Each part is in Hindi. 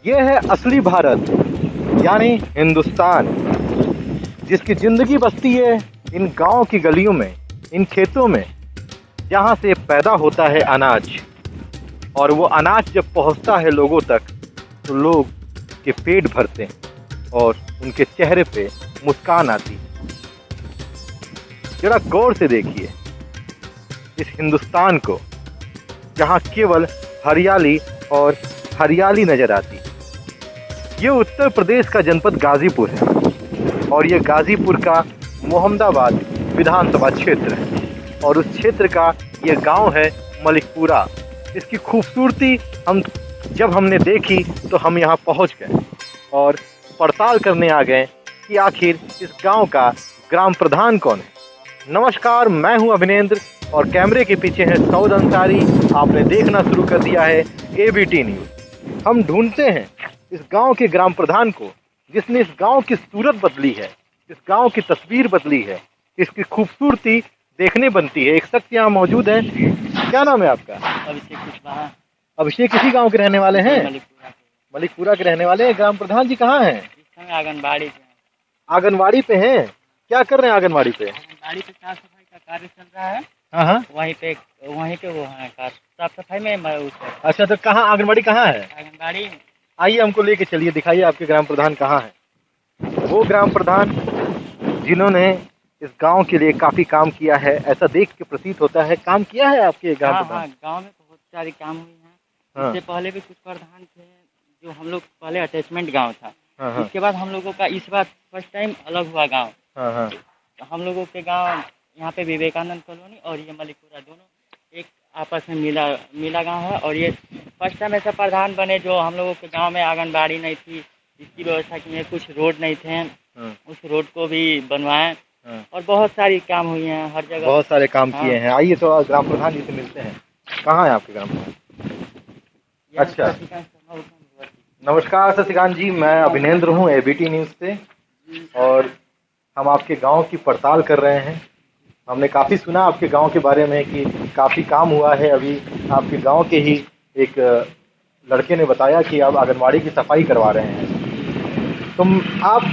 ये है असली भारत, यानी हिंदुस्तान, जिसकी जिंदगी बसती है इन गांव की गलियों में, इन खेतों में, जहां से पैदा होता है अनाज। और वो अनाज जब पहुंचता है लोगों तक तो लोग के पेट भरते हैं और उनके चेहरे पे मुस्कान आती है। जरा गौर से देखिए इस हिंदुस्तान को, जहां केवल हरियाली और हरियाली नजर आती है। ये उत्तर प्रदेश का जनपद गाजीपुर है और ये गाजीपुर का मोहम्मदाबाद विधानसभा क्षेत्र है और उस क्षेत्र का ये गांव है मलिकपुरा। इसकी खूबसूरती जब हमने देखी तो हम यहाँ पहुँच गए और पड़ताल करने आ गए कि आखिर इस गांव का ग्राम प्रधान कौन है। नमस्कार, मैं हूं अभिनेंद्र और कैमरे के पीछे है सऊद अंसारी। आपने देखना शुरू कर दिया है एबीटी न्यूज़। हम ढूंढते हैं इस गांव के ग्राम प्रधान को, जिसने इस गांव की सूरत बदली है, इस गांव की तस्वीर बदली है, इसकी खूबसूरती देखने बनती है। एक शख्स यहाँ मौजूद है। क्या नाम है आपका? अभिषेक कुशवाहा। अभिषेक किसी गांव के रहने वाले हैं? मलिकपुरा के। मलिकपुरा के रहने वाले हैं। ग्राम प्रधान जी कहाँ हैं? इस समय आंगनबाड़ी पे हैं। आंगनबाड़ी पे हैं। क्या कर रहे हैं आंगनबाड़ी पे? आंगनबाड़ी पे साफ सफाई का कार्य चल रहा है। हाँ। वहीं पे वो है साफ सफाई में अच्छा, तो कहाँ आंगनबाड़ी कहाँ है? आंगनबाड़ी आइए हमको लेके चलिए, दिखाइए आपके ग्राम प्रधान कहाँ है। वो ग्राम प्रधान जिन्होंने इस गांव के लिए काफी काम किया है, ऐसा देख के प्रतीत होता है। काम किया है आपके ग्राम प्रधान? हाँ, गाँव में बहुत सारे काम हुए हैं। हाँ। इससे पहले भी कुछ प्रधान थे, जो हम लोग पहले अटैचमेंट गाँव था। हाँ। इसके बाद हम लोगों का इस बार फर्स्ट टाइम अलग हुआ गाँव। हाँ। हम लोगों के गांव यहाँ पे विवेकानंद कॉलोनी और ये मलिकपुरा दोनों एक आपस में मिला गांव है। और ये फर्स्ट टाइम ऐसा प्रधान बने जो हम लोगों के गांव में आंगनबाड़ी नहीं थी, इसकी व्यवस्था की है। कुछ रोड नहीं थे, उस रोड को भी बनवाएं और बहुत सारी काम हुई हैं हर जगह। बहुत सारे काम किए हैं। आइए तो ग्राम प्रधान जी से मिलते हैं। कहाँ है आपके ग्राम प्रधान? अच्छा, नमस्कार शशिकांत जी, मैं अभिनेंद्र हूँ एबीटी न्यूज़ से और हम आपके गांव की पड़ताल कर रहे हैं। हमने काफ़ी सुना आपके गांव के बारे में कि काफ़ी काम हुआ है। अभी आपके गांव के ही एक लड़के ने बताया कि आप आंगनबाड़ी की सफाई करवा रहे हैं। तो आप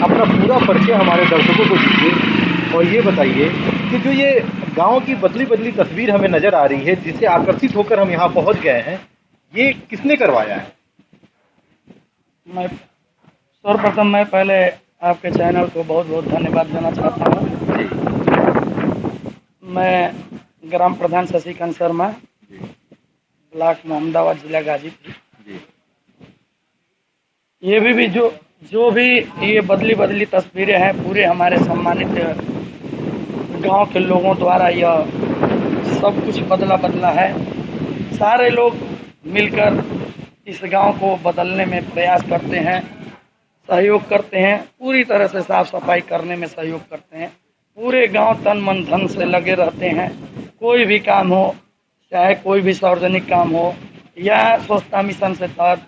अपना पूरा परिचय हमारे दर्शकों को दीजिए और ये बताइए कि जो ये गांव की बदली बदली तस्वीर हमें नज़र आ रही है, जिससे आकर्षित होकर हम यहाँ पहुँच गए हैं, ये किसने करवाया है? मैं सर्वप्रथम मैं पहले आपके चैनल को बहुत बहुत धन्यवाद देना चाहता हूँ। मैं ग्राम प्रधान शशिकांत शर्मा, ब्लॉक मोहम्मदाबाद, जिला गाजीपुर। ये भी जो भी ये बदली तस्वीरें हैं, पूरे हमारे सम्मानित गांव के लोगों द्वारा यह सब कुछ बदला है। सारे लोग मिलकर इस गांव को बदलने में प्रयास करते हैं, सहयोग करते हैं, पूरी तरह से साफ सफाई करने में सहयोग करते हैं। पूरे गांव तन मन धन से लगे रहते हैं। कोई भी काम हो, चाहे कोई भी सार्वजनिक काम हो या स्वच्छता मिशन से तहत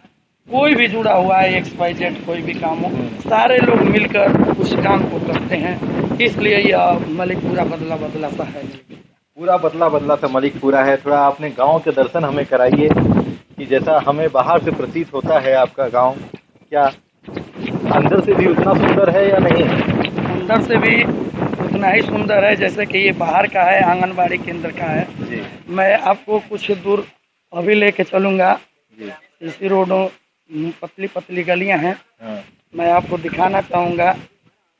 कोई भी जुड़ा हुआ है, XYZ कोई भी काम हो, सारे लोग मिलकर उस काम को करते हैं। इसलिए यह मलिकपुरा बदला सा है। पूरा बदला सा मलिकपुरा है। थोड़ा अपने गांव के दर्शन हमें कराइए कि जैसा हमें बाहर से प्रतीत होता है आपका गांव, क्या अंदर से भी उतना सुंदर है या नहीं है? अंदर से भी उतना ही सुंदर है जैसे कि ये बाहर का है, आंगनबाड़ी केंद्र का है जी। मैं आपको कुछ दूर अभी लेके चलूँगा। इसी रोडों पतली गलियां हैं। हाँ। मैं आपको दिखाना चाहूँगा।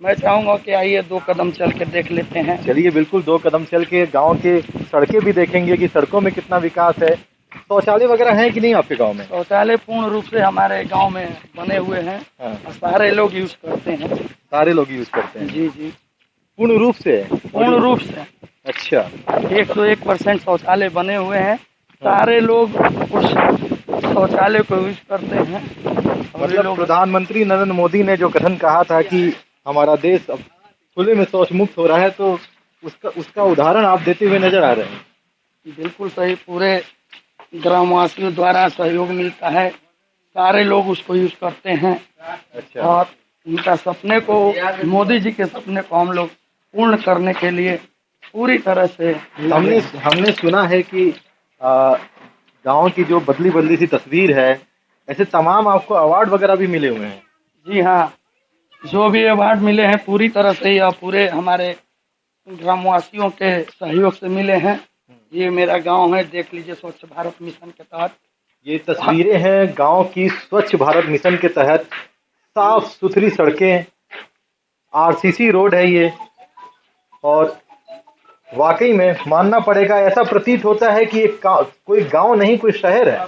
मैं चाहूँगा कि आइए 2 कदम चल के देख लेते हैं। चलिए, बिल्कुल 2 कदम चल के गांव के सड़कें भी देखेंगे कि सड़कों में कितना विकास है। शौचालय वगैरह हैं कि नहीं आपके गांव में? शौचालय पूर्ण रूप से हमारे गांव में बने हुए हैं। हाँ। और सारे लोग यूज करते हैं। सारे लोग यूज करते हैं? जी। पूर्ण रूप से? पूर्ण रूप से। अच्छा, 101% शौचालय बने हुए हैं। सारे लोग उस शौचालय को यूज करते हैं। मतलब प्रधानमंत्री नरेंद्र मोदी ने जो कथन कहा था कि हमारा देश अब खुले में शौच मुक्त हो रहा है, तो उसका उदाहरण आप देते हुए नजर आ रहे हैं। बिल्कुल सही। पूरे ग्रामवासियों द्वारा सहयोग मिलता है, सारे लोग उसको यूज करते हैं। अच्छा। और उनका सपने को, मोदी जी के सपने को हम लोग पूर्ण करने के लिए पूरी तरह से हमने सुना है कि गांव की जो बदली सी तस्वीर है, ऐसे तमाम आपको अवार्ड वगैरह भी मिले हुए हैं। जी हाँ, जो भी अवार्ड मिले हैं पूरी तरह से या पूरे हमारे ग्रामवासियों के सहयोग से मिले हैं। ये मेरा गांव है, देख लीजिए, स्वच्छ भारत मिशन के तहत। ये तस्वीरें हैं गांव की स्वच्छ भारत मिशन के तहत। साफ सुथरी सड़कें, आरसीसी रोड है ये, और वाकई में मानना पड़ेगा, ऐसा प्रतीत होता है कि कोई गांव नहीं, कोई शहर है।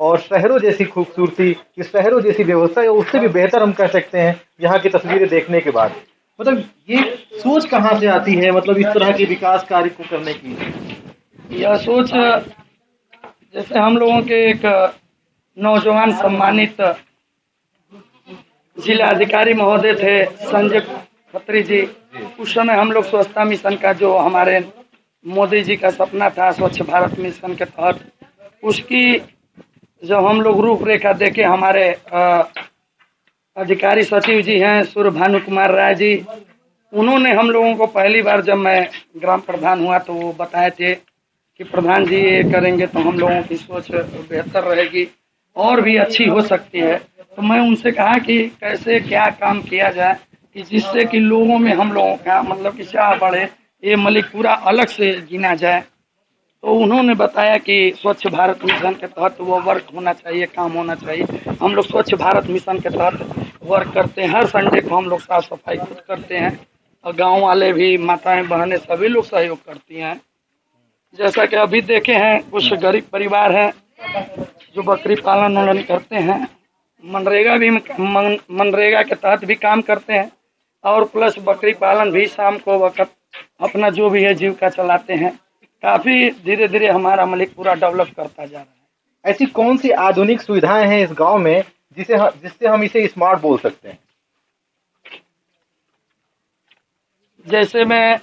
और शहरों जैसी खूबसूरती, इस शहरों जैसी व्यवस्था है, उससे भी बेहतर हम कह सकते हैं यहाँ की तस्वीरें देखने के बाद। मतलब ये सोच कहाँ से आती है, मतलब इस तरह के विकास कार्य को करने की? यह सोच, जैसे हम लोगों के एक नौजवान सम्मानित जिला अधिकारी महोदय थे संजय खत्री जी, उस समय हम लोग स्वच्छता मिशन का, जो हमारे मोदी जी का सपना था स्वच्छ भारत मिशन के तहत, उसकी जब हम लोग रूपरेखा देखे, हमारे अधिकारी सचिव जी हैं सूर्य भानु कुमार राय जी, उन्होंने हम लोगों को पहली बार जब मैं ग्राम प्रधान हुआ तो वो बताए थे कि प्रधान जी ये करेंगे तो हम लोगों की सोच बेहतर रहेगी और भी अच्छी हो सकती है। तो मैं उनसे कहा कि कैसे क्या काम किया जाए कि जिससे कि लोगों में हम लोगों का मतलब कि चाह बढ़े, ये मलिकपुरा अलग से गिना जाए। तो उन्होंने बताया कि स्वच्छ भारत मिशन के तहत वो वर्क होना चाहिए, काम होना चाहिए। हम लोग स्वच्छ भारत मिशन के तहत वर्क करते हैं। हर संडे को हम लोग साफ सफाई खुद करते हैं और गांव वाले भी, माताएं बहनें सभी लोग सहयोग करती हैं। जैसा कि अभी देखे हैं, कुछ गरीब परिवार हैं जो बकरी पालन वालन करते हैं, मनरेगा के तहत भी काम करते हैं और प्लस बकरी पालन भी शाम को वक्त अपना जो भी है जीविका चलाते हैं। काफी धीरे धीरे हमारा मलिकपुरा डेवलप करता जा रहा है। ऐसी कौन सी आधुनिक सुविधाएं हैं इस गांव में जिससे हम इसे स्मार्ट बोल सकते हैं? जैसे में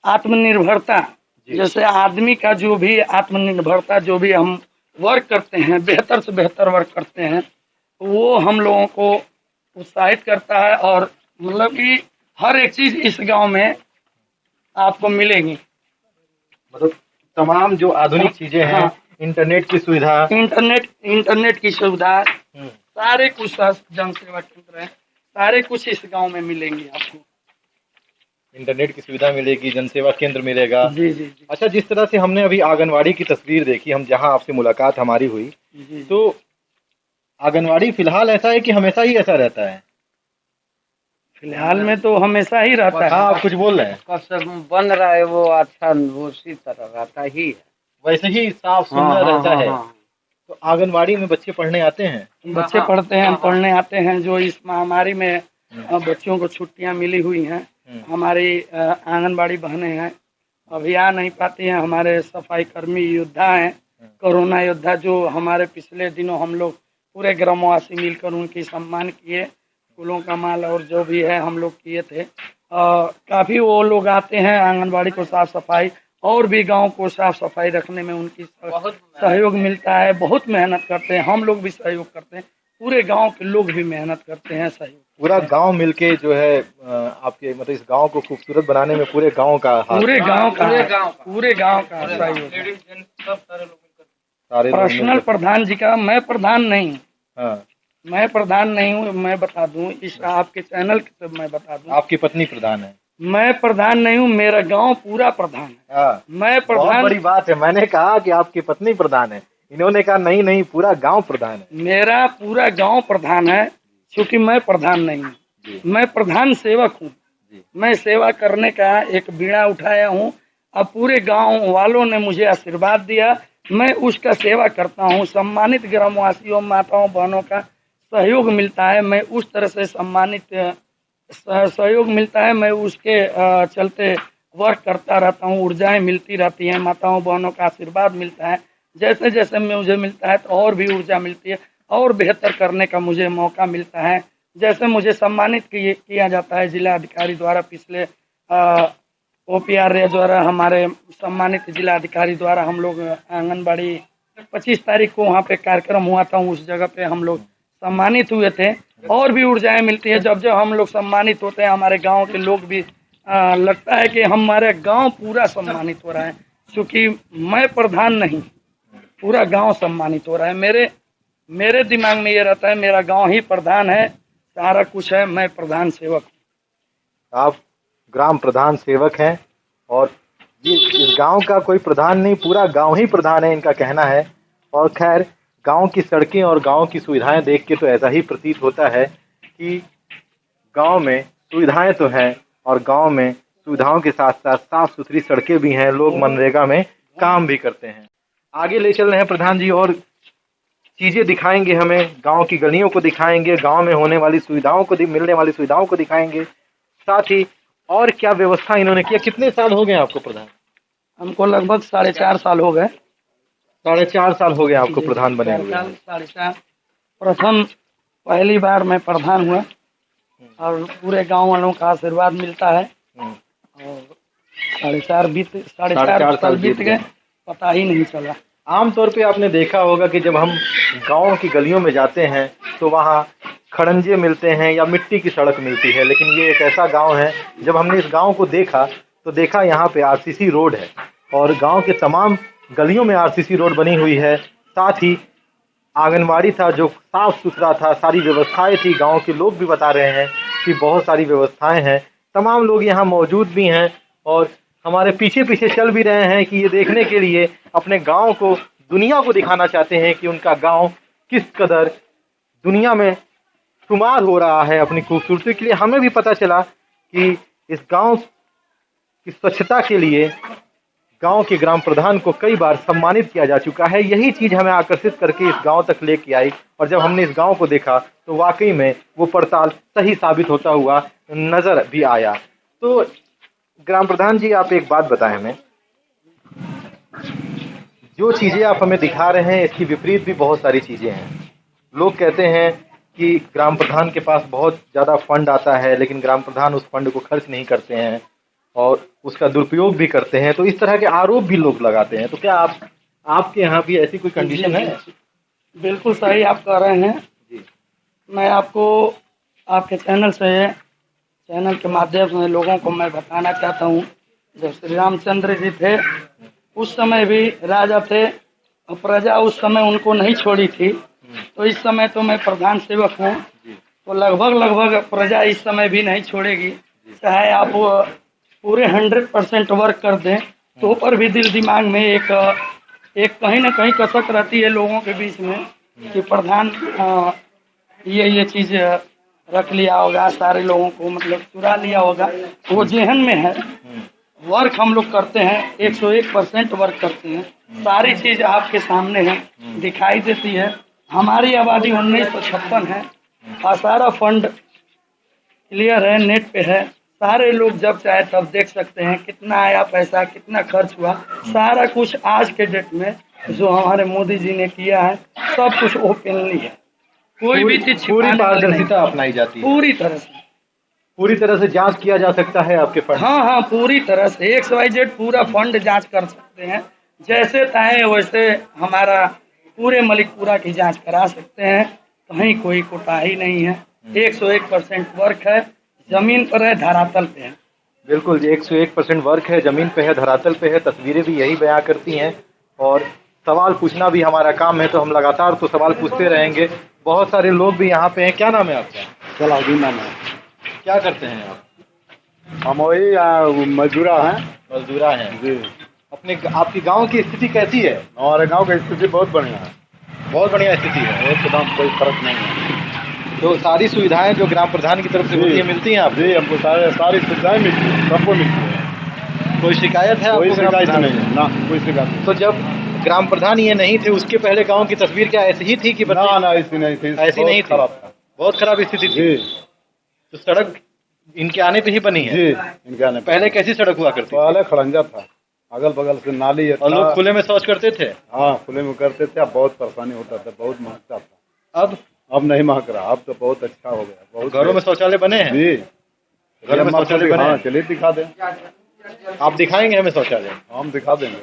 आत्मनिर्भरता, जैसे आदमी का जो भी आत्मनिर्भरता, जो भी हम वर्क करते हैं, बेहतर से बेहतर वर्क करते हैं, वो हम लोगों को उत्साहित करता है। और मतलब कि हर एक चीज इस गांव में आपको मिलेगी। मतलब तमाम जो आधुनिक चीजें हैं, हाँ, इंटरनेट की सुविधा, इंटरनेट की सुविधा, सारे कुछ जन सेवा केंद्र है, सारे कुछ इस गांव में मिलेंगे आपको। इंटरनेट की सुविधा मिलेगी, जनसेवा केंद्र मिलेगा। जी जी जी। अच्छा, जिस तरह से हमने अभी आंगनवाड़ी की तस्वीर देखी, हम जहां आपसे मुलाकात हमारी हुई, जी। तो आंगनवाड़ी फिलहाल ऐसा है कि हमेशा ही ऐसा रहता है? फिलहाल में तो हमेशा ही रहता है। हाँ, आप कुछ बोल रहे हैं? कब से बन रहा है वो अच्छा, वो उसी तरह रहता ही है। वैसे ही साफ सुंदर रहता है। तो आंगनवाड़ी में बच्चे पढ़ने आते हैं? बच्चे पढ़ते हैं, पढ़ने आते हैं। जो इस महामारी में बच्चों को छुट्टियां मिली हुई हैं, हमारी आंगनबाड़ी बहनें हैं, अभी आ नहीं पाती हैं। हमारे सफाई कर्मी योद्धा हैं, कोरोना योद्धा, जो हमारे पिछले दिनों हम लोग पूरे ग्रामवासी मिलकर उनकी सम्मान किए, फूलों का माल और जो भी है हम लोग किए थे। काफी वो लोग आते हैं, आंगनबाड़ी को साफ सफाई और भी गांव को साफ सफाई रखने में उनकी सहयोग मिलता है। बहुत मेहनत करते हैं, हम लोग भी सहयोग करते हैं, पूरे गांव के लोग भी मेहनत करते हैं, सहयोग। पूरा गांव मिलके जो है आपके, मतलब इस गांव को खूबसूरत बनाने में पूरे गांव का हाथ, पूरे गांव का सहयोग। सारे लोग पर्सनल मिलकर। प्रधान जी का, मैं प्रधान नहीं, हाँ, मैं प्रधान नहीं हूँ। मैं बता दूं, इस आपके चैनल से मैं बता दूं, आपकी पत्नी प्रधान है? मैं प्रधान नहीं हूँ, मेरा गांव पूरा प्रधान है। हाँ, मैं बहुत प्रधान, बड़ी बात है। मैंने कहा कि आपकी पत्नी प्रधान है, इन्होंने कहा नहीं नहीं, पूरा गांव प्रधान है। मेरा पूरा गांव प्रधान है, क्योंकि मैं प्रधान नहीं हूँ, मैं प्रधान सेवक हूँ। मैं सेवा करने का एक बीड़ा उठाया हूँ। अब पूरे गांव वालों ने मुझे आशीर्वाद दिया, मैं उसका सेवा करता हूँ। सम्मानित ग्रामवासियों, माताओं बहनों का सहयोग मिलता है, मैं उस तरह से सम्मानित सहयोग मिलता है, मैं उसके चलते वर्क करता रहता हूँ। ऊर्जाएं मिलती रहती हैं, माताओं बहनों का आशीर्वाद मिलता है। जैसे जैसे मुझे मिलता है तो और भी ऊर्जा मिलती है और बेहतर करने का मुझे मौका मिलता है। जैसे मुझे सम्मानित किया जाता है जिला अधिकारी द्वारा, पिछले OPR द्वारा, हमारे सम्मानित जिला अधिकारी द्वारा हम लोग आंगनबाड़ी 25 तारीख को वहाँ पे कार्यक्रम हुआ था, उस जगह पे हम लोग सम्मानित हुए थे। और भी ऊर्जाएं मिलती है जब जब हम लोग सम्मानित होते हैं। हमारे गांव के लोग भी लगता है कि हमारे गांव पूरा सम्मानित हो रहा है, क्योंकि मैं प्रधान नहीं, पूरा गांव सम्मानित हो रहा है। मेरे दिमाग में ये रहता है मेरा गांव ही प्रधान है, सारा कुछ है, मैं प्रधान सेवक हूँ। आप ग्राम प्रधान सेवक हैं और ये इस गांव का कोई प्रधान नहीं, पूरा गांव ही प्रधान है, इनका कहना है। और खैर, गांव की सड़कें और गांव की सुविधाएं देख के तो ऐसा ही प्रतीत होता है कि गांव में सुविधाएं तो हैं और गांव में सुविधाओं के साथ साथ साफ सुथरी सड़कें भी हैं, लोग मनरेगा में काम भी करते हैं। आगे ले चल रहे हैं प्रधान जी और चीज़ें दिखाएंगे, हमें गांव की गलियों को दिखाएंगे, गांव में होने वाली सुविधाओं को मिलने वाली सुविधाओं को दिखाएंगे, साथ ही और क्या व्यवस्था इन्होंने किया। कितने साल हो गए आपको प्रधान? हमको लगभग 4.5 साल हो गए। 4.5 साल हो गए आपको प्रधान बने हुए? 4.5 प्रथम पहली बार मैं प्रधान हुआ और पूरे गांव वालों का आशीर्वाद मिलता है। और 4.5 साल बीत गए, पता ही नहीं चला। आमतौर पे आपने देखा होगा कि जब हम गांव की गलियों में जाते हैं तो वहाँ खड़ंजे मिलते हैं या मिट्टी की सड़क मिलती है, लेकिन ये एक ऐसा गांव है, जब हमने इस गांव को देखा तो देखा यहाँ पे आरसीसी रोड है और गांव के तमाम गलियों में आरसीसी रोड बनी हुई है। साथ ही आंगनवाड़ी था जो साफ सुथरा था, सारी व्यवस्थाएं थी। गांव के लोग भी बता रहे हैं कि बहुत सारी व्यवस्थाएं हैं, तमाम लोग यहाँ मौजूद भी हैं और हमारे पीछे पीछे चल भी रहे हैं कि ये देखने के लिए अपने गांव को दुनिया को दिखाना चाहते हैं कि उनका गांव किस कदर दुनिया में शुमार हो रहा है अपनी खूबसूरती के लिए। हमें भी पता चला कि इस गांव की स्वच्छता के लिए गांव के ग्राम प्रधान को कई बार सम्मानित किया जा चुका है। यही चीज़ हमें आकर्षित करके इस गांव तक लेके आई और जब हमने इस गांव को देखा तो वाकई में वो पड़ताल सही साबित होता हुआ नजर भी आया। तो ग्राम प्रधान जी, आप एक बात बताएं हमें, जो चीज़ें आप हमें दिखा रहे हैं इसकी विपरीत भी बहुत सारी चीज़ें हैं। लोग कहते हैं कि ग्राम प्रधान के पास बहुत ज़्यादा फंड आता है लेकिन ग्राम प्रधान उस फंड को खर्च नहीं करते हैं और उसका दुरुपयोग भी करते हैं, तो इस तरह के आरोप भी लोग लगाते हैं। तो क्या आपके यहाँ भी ऐसी कोई कंडीशन है? बिल्कुल सही आप कह रहे हैं जी। मैं आपको आपके चैनल के माध्यम से लोगों को मैं बताना चाहता हूँ, जब श्री रामचंद्र जी थे उस समय भी राजा थे और प्रजा उस समय उनको नहीं छोड़ी थी, तो इस समय तो मैं प्रधान सेवक हूँ, तो लगभग प्रजा इस समय भी नहीं छोड़ेगी। चाहे आप पूरे 100% वर्क कर दें तो पर भी दिल दिमाग में एक कहीं ना कहीं कसक रहती है लोगों के बीच में कि प्रधान ये चीज़ रख लिया होगा, सारे लोगों को मतलब चुरा लिया होगा। वो जेहन में है, वर्क हम लोग करते हैं, 101% वर्क करते हैं, सारी चीज़ आपके सामने है, दिखाई देती है। हमारी आबादी 1956 है और सारा फंड क्लियर है, नेट पे है, सारे लोग जब चाहे तब देख सकते हैं कितना आया पैसा, कितना खर्च हुआ, सारा कुछ आज के डेट में जो हमारे मोदी जी ने किया है सब कुछ ओपनली है, कोई भी चीज पूरी पारदर्शिता अपनाई जाती है, पूरी तरह से जांच किया जा सकता है आपके फंड। हाँ, पूरी तरह से XYZ पूरा फंड जांच कर सकते हैं, जैसे चाहे वैसे हमारा पूरे मलिकपुरा की जांच करा सकते हैं, कहीं कोई कोताही नहीं है, 101% वर्क है, जमीन पर है, धरातल पे है। बिल्कुल, 101% वर्क है, जमीन पे है, धरातल पे है। तस्वीरें भी यही बयां करती हैं और सवाल पूछना भी हमारा काम है, तो हम लगातार तो सवाल पूछते रहेंगे। बहुत सारे लोग भी यहाँ पे हैं। क्या नाम है आपका? सलाउद्दीन नाम है। क्या करते हैं आप? हम वही मजदूरा हैं। मजदूरा हैं जी। आपकी गांव की स्थिति कैसी है? हमारे गांव की स्थिति बहुत बढ़िया है, बहुत बढ़िया स्थिति है, एकदम कोई फर्क नहीं है। तो सारी सुविधाएं जो ग्राम प्रधान की तरफ से होती है मिलती हैं आपको? जी, हमको सारी सुविधाएं मिलती है, सबको मिलती है। कोई शिकायत है? कोई शिकायत नहीं है ना, कोई शिकायत। तो जब ग्राम प्रधान ये नहीं थे उसके पहले गांव की तस्वीर क्या ऐसी ही थी कि ना ऐसी नहीं थी, ऐसी नहीं थी, खराब था, बहुत खराब स्थिति थी। तो सड़क इनके आने पे ही बनी है? जी, इनके आने पहले कैसी सड़क हुआ करती? पहले खड़ंजा था, अगल बगल से नाली और लोग खुले में शौच करते थे? हाँ, खुले में करते थे, अब बहुत परेशानी होता था, बहुत महकता था। अब नहीं महक रहा, अब तो बहुत अच्छा हो गया। बहुत घरों में शौचालय बने हैं? जी, घरों में शौचालय बने हैं? चलिए दिखा दें। आप दिखाएंगे हमें शौचालय? हम दिखा देंगे।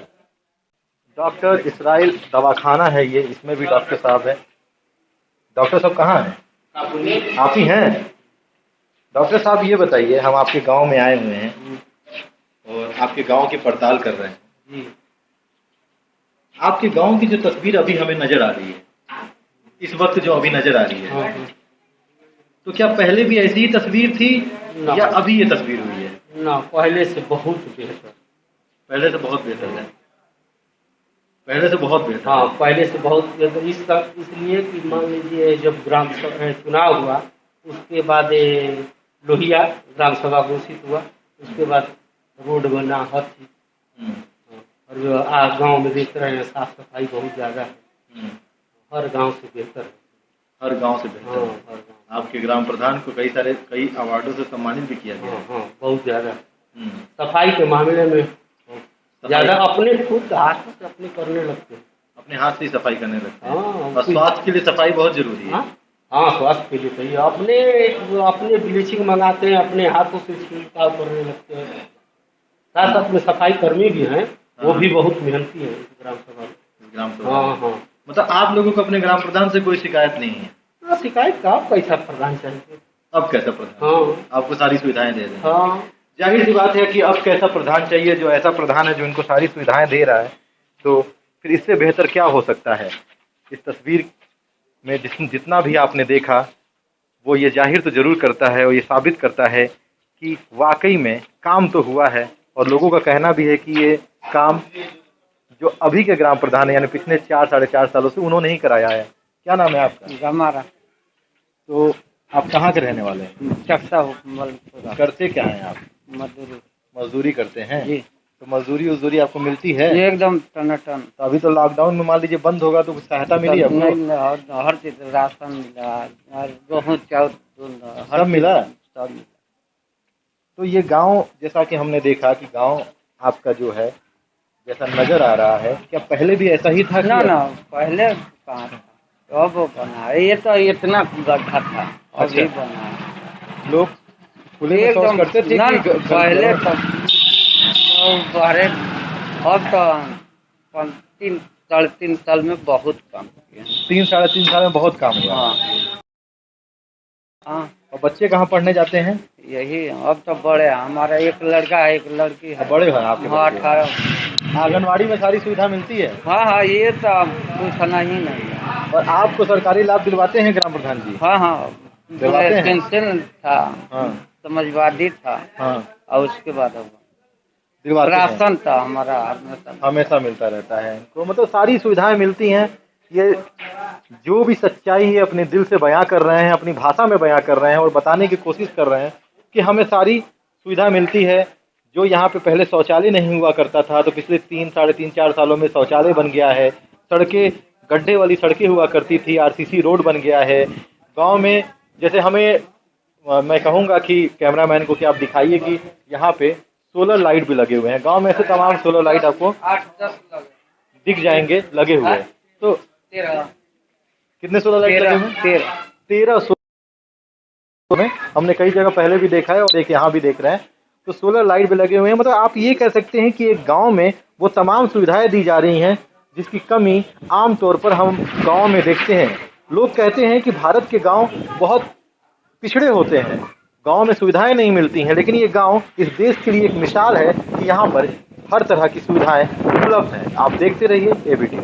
डॉक्टर इसराइल दवाखाना है ये, इसमें भी डॉक्टर साहब है। डॉक्टर साहब कहाँ हैं? आप ही हैं? डॉक्टर साहब ये बताइए, हम आपके गांव में आए हुए हैं और आपके गांव की पड़ताल कर रहे हैं, आपके गांव की जो तस्वीर अभी हमें नजर आ रही है, इस वक्त जो अभी नजर आ रही है, हाँ, हाँ। तो क्या पहले भी ऐसी ही तस्वीर थी ना। या अभी ये तस्वीर हुई है? ना, पहले से बहुत बेहतर। पहले से बहुत बेहतर है। पहले से बहुत बेहतर हाँ, है। पहले से बहुत बेहतर इसलिए कि मान लीजिए जब चुनाव हुआ, उसके बाद लोहिया ग्राम सभा घोषित हुआ, उसके बाद रोड बना, हर चीज। हम्म, और गांव में देख रहे हैं साफ सफाई बहुत ज़्यादा है, हम्म। हर गांव से बेहतर है। हर गांव से हाँ, बेहतर है। हर गांव। आपके ग्राम प्रधान को कई अवार्डों से सम्मानित भी किया गया हाँ है। हाँ, बहुत ज़्यादा। हम्म। सफाई के मामले में सफाई- ज़्यादा अपने खुद हाथों से अपने करने लगते हैं। अपने हाथ से ही सफाई करने लगते हैं। हाँ, और स्वास्थ्य के लिए सफाई बहुत जरूरी है। हाँ हाँ, स्वास्थ्य के लिए सही है। अपने ब्लीचिंग मंगाते हैं, अपने हाथों से छिड़काव करने लगते हैं। साथ साथ में सफाई कर्मी भी हैं, वो भी बहुत मेहनती है इस ग्राम सभा में। ग्राम सभा हाँ में। हाँ। मतलब आप लोगों को अपने ग्राम प्रधान से कोई शिकायत नहीं है? हाँ, शिकायत का आप कैसा प्रधान चाहिए? अब कैसा प्रधान? हाँ आपको सारी सुविधाएं दे रहे हैं। हाँ, जाहिर सी बात है कि अब कैसा प्रधान चाहिए जो ऐसा प्रधान है जो इनको सारी सुविधाएं दे रहा है, तो फिर इससे बेहतर क्या हो सकता है? इस तस्वीर में जितना भी आपने देखा वो ये जाहिर तो जरूर करता है और ये साबित करता है कि वाकई में काम तो हुआ है, और लोगों का कहना भी है कि ये काम जो अभी के ग्राम प्रधान है यानी पिछले 4-4.5 सालों से उन्होंने ही कराया है। क्या नाम है आपका? हमारा तो आप कहाँ के रहने वाले हैं? चक्सा करते क्या हैं आप? मजदूरी मजदूरी करते हैं जी। तो मजदूरी आपको मिलती है? एकदम टनाटन। तो अभी तो लॉकडाउन में मान लीजिए बंद होगा तो कुछ सहायता मिली आपको? नहीं, हर चीज राशन मिला और गेहूँ चाउर सब मिला? सब मिला। तो ये गांव जैसा कि हमने देखा कि गांव आपका जो है जैसा नजर आ रहा है, क्या पहले भी ऐसा ही था? ना ना, पहले कहाँ था, अब बना है। ये तो इतना गड्ढा था, अभी अच्छा। बना है। लोग खुले में शौच एकदम करते थे ना, कि पहले तो बाहर, अब तो 3-3.5 साल में बहुत कम किए। 3-3.5 साल में बहुत काम हुआ। हाँ हाँ, और बच्चे कहाँ पढ़ने जाते हैं? यही अब तो बड़े हैं। हमारा एक लड़का है, एक लड़की है। बड़े हैं आपके हाँ, बच्चे? 18। आंगनवाड़ी में सारी सुविधा मिलती है? हाँ हाँ, ये तो पूछना ही नहीं है। और आपको सरकारी लाभ दिलवाते हैं ग्राम प्रधान जी? हाँ हाँ, दिलवाते हैं? पेंशन था, हाँ समाजवादी था, हाँ, और उसके बाद अब दिलवाते हैं। राशन था हमारा हमेशा मिलता रहता है। तो मतलब सारी सुविधाएं मिलती हैं। ये जो भी सच्चाई है अपने दिल से बयां कर रहे हैं, अपनी भाषा में बयां कर रहे हैं और बताने की कोशिश कर रहे हैं कि हमें सारी सुविधा मिलती है। जो यहाँ पे पहले शौचालय नहीं हुआ करता था, तो पिछले 3-3.5-4 सालों में शौचालय बन गया है। सड़कें, गड्ढे वाली सड़कें हुआ करती थी, आरसीसी रोड बन गया है। गांव में जैसे मैं कहूँगा कि कैमरामैन को कि आप दिखाइए कि यहाँ पे सोलर लाइट भी लगे हुए हैं। गांव में ऐसे तमाम सोलर लाइट आपको 8-10 दिख जाएंगे लगे हुए। तो 13 कितने सोलर लाइट लगे हुए? 13 सोलर में हमने कई जगह पहले भी देखा है और एक यहाँ भी देख रहे हैं। तो सोलर लाइट भी लगे हुए हैं। मतलब आप ये कह सकते हैं कि एक गांव में वो तमाम सुविधाएं दी जा रही हैं जिसकी कमी आमतौर पर हम गांव में देखते हैं। लोग कहते हैं कि भारत के गांव बहुत पिछड़े होते हैं, गांव में सुविधाएं नहीं मिलती हैं, लेकिन ये गांव इस देश के लिए एक मिसाल है कि यहाँ पर हर तरह की सुविधाएं उपलब्ध हैं। आप देखते रहिए एबीटी।